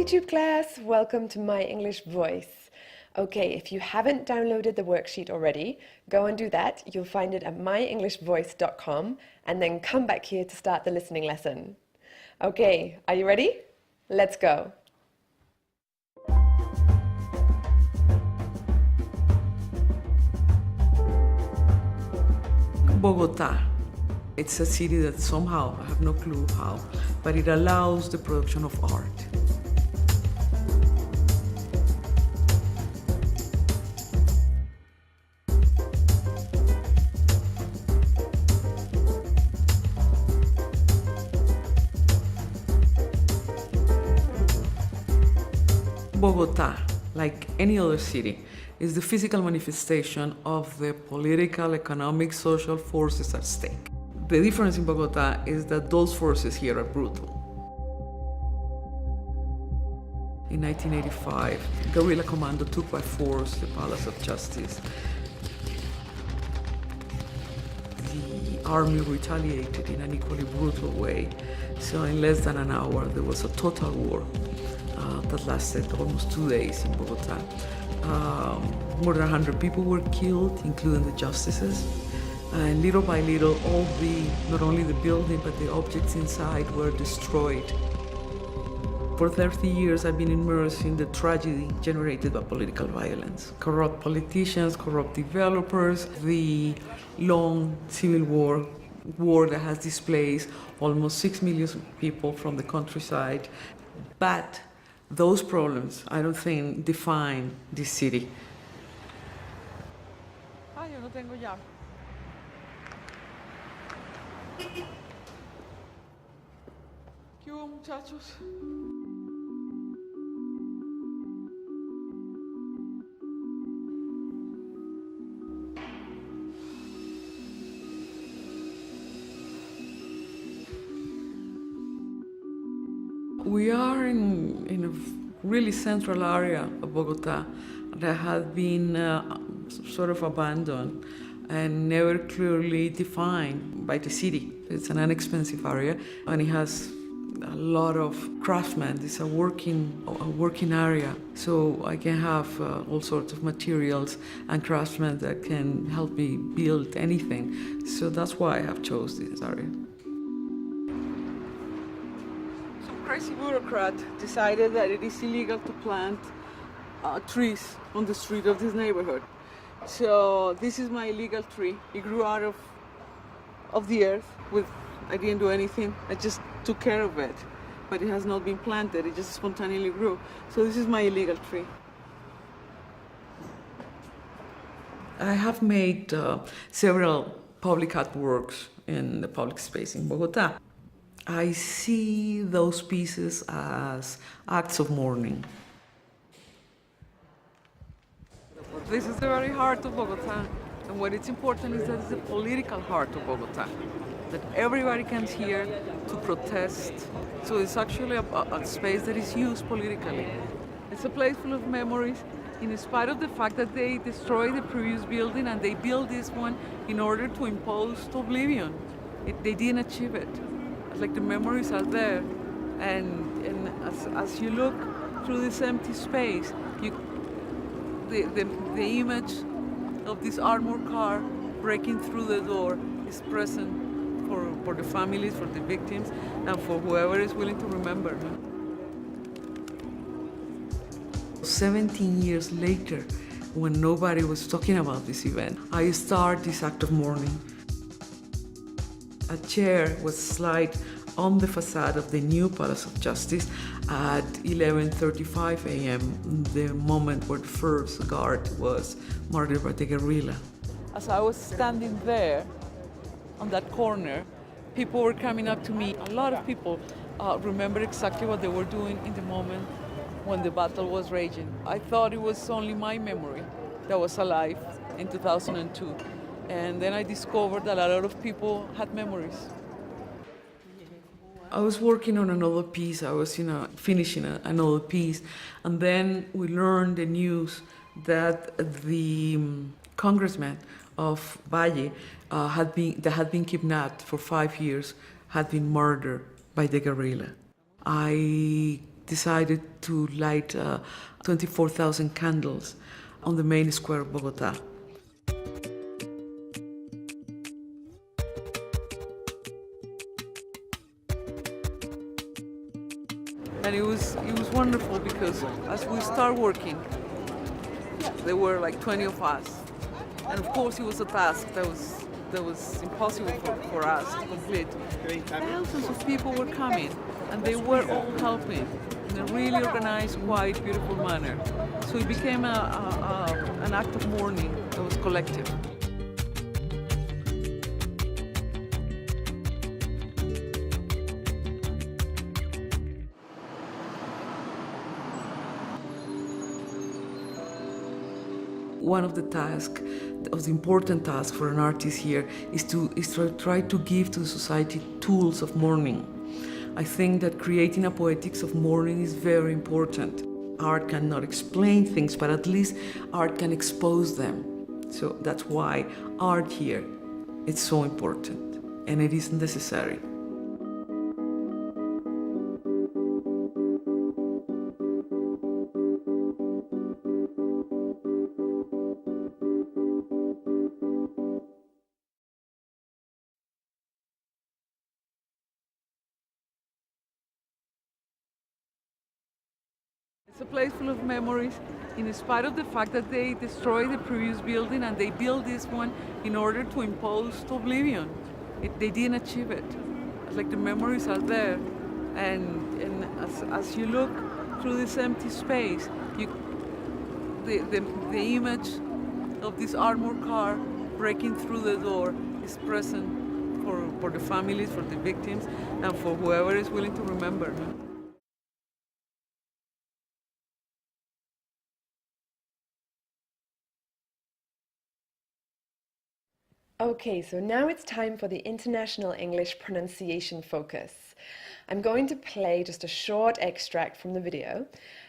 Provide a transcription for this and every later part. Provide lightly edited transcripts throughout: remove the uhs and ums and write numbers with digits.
YouTube class, welcome to My English Voice. Okay, if you haven't downloaded the worksheet already, go and do that. You'll find it at myenglishvoice.com and then come back here to start the listening lesson. Okay, are you ready? Let's go. Bogota. It's a city that somehow, I have no clue how, but it allows the production of art. Bogota, like any other city, is the physical manifestation of the political, economic, social forces at stake. The difference in Bogota is that those forces here are brutal. In 1985, guerrilla commando took by force the Palace of Justice. The army retaliated in an equally brutal way. So in less than an hour, there was a total war that lasted almost 2 days in Bogota. More than 100 people were killed, including the justices. And little by little, not only the building, but the objects inside were destroyed. For 30 years, I've been immersed in the tragedy generated by political violence. Corrupt politicians, corrupt developers, the long civil war that has displaced almost 6 million people from the countryside. But those problems, I don't think, define this city. Yo no tengo llave. ¿Qué hubo, muchachos? We are in a really central area of Bogota that had been sort of abandoned and never clearly defined by the city. It's an inexpensive area and it has a lot of craftsmen. It's a working area, so I can have all sorts of materials and craftsmen that can help me build anything. So that's why I have chose this area. Some crazy bureaucrat decided that it is illegal to plant trees on the street of this neighborhood. So this is my illegal tree. It grew out of the earth. I didn't do anything. I just took care of it. But it has not been planted. It just spontaneously grew. So this is my illegal tree. I have made several public artworks in the public space in Bogota. I see those pieces as acts of mourning. This is the very heart of Bogota. And what is important is that it's the political heart of Bogota. That everybody comes here to protest. So it's actually a space that is used politically. It's a place full of memories, in spite of the fact that they destroyed the previous building and they built this one in order to impose oblivion. They didn't achieve it. Like the memories are there. And as you look through this empty space, the image of this armored car breaking through the door is present for the families, for the victims, and for whoever is willing to remember. 17 years later, when nobody was talking about this event, I start this act of mourning. A chair was slid on the facade of the new Palace of Justice at 11:35 a.m., the moment where the first guard was murdered by the guerrilla. As I was standing there on that corner, people were coming up to me. A lot of people remember exactly what they were doing in the moment when the battle was raging. I thought it was only my memory that was alive in 2002. And then I discovered that a lot of people had memories. I was working on another piece. I was finishing another piece. And then we learned the news that the congressman of Valle that had been kidnapped for 5 years had been murdered by the guerrilla. I decided to light 24,000 candles on the main square of Bogota. And it was wonderful because as we start working, there were like 20 of us. And of course it was a task that was impossible for us to complete. Thousands of people were coming and they were all helping in a really organized, quiet, beautiful manner. So it became an act of mourning that was collective. One of the tasks, of the important tasks for an artist here is to try to give to the society tools of mourning. I think that creating a poetics of mourning is very important. Art cannot explain things, but at least art can expose them. So that's why art here is so important and it is necessary. It's a place full of memories, in spite of the fact that they destroyed the previous building and they built this one in order to impose oblivion. They didn't achieve it. It's like the memories are there, and as you look through this empty space, the image of this armored car breaking through the door is present for the families, for the victims, and for whoever is willing to remember. Okay, so now it's time for the International English Pronunciation Focus. I'm going to play just a short extract from the video.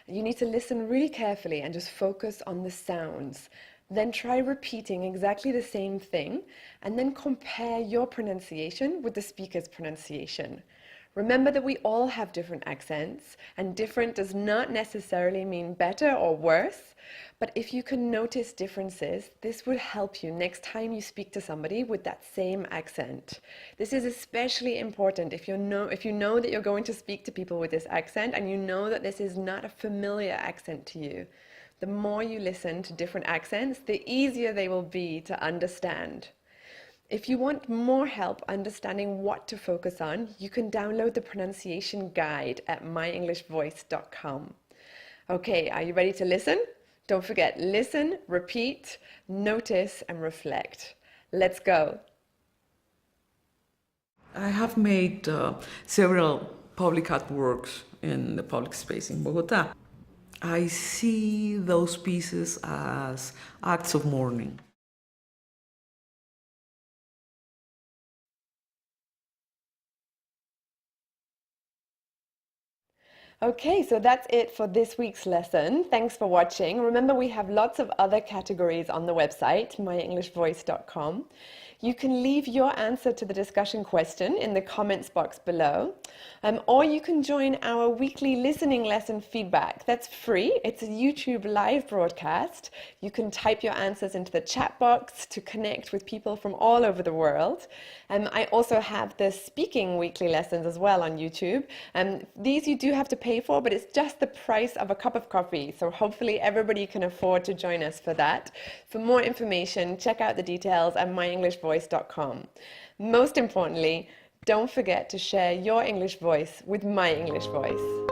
You need to listen really carefully and just focus on the sounds. Then try repeating exactly the same thing and then compare your pronunciation with the speaker's pronunciation. Remember that we all have different accents, and different does not necessarily mean better or worse, but if you can notice differences, this will help you next time you speak to somebody with that same accent. This is especially important if you know that you're going to speak to people with this accent and you know that this is not a familiar accent to you. The more you listen to different accents, the easier they will be to understand. If you want more help understanding what to focus on, you can download the pronunciation guide at myenglishvoice.com. Okay, are you ready to listen? Don't forget, listen, repeat, notice, and reflect. Let's go. I have made several public artworks in the public space in Bogota. I see those pieces as acts of mourning. Okay, so that's it for this week's lesson. Thanks for watching. Remember, we have lots of other categories on the website, myenglishvoice.com. You can leave your answer to the discussion question in the comments box below, or you can join our weekly listening lesson feedback. That's free. It's a YouTube live broadcast. You can type your answers into the chat box to connect with people from all over the world. I also have the speaking weekly lessons as well on YouTube. These you do have to pay for, but it's just the price of a cup of coffee. So hopefully everybody can afford to join us for that. For more information, check out the details at myenglishvoice.com. Most importantly, don't forget to share your English voice with My English Voice.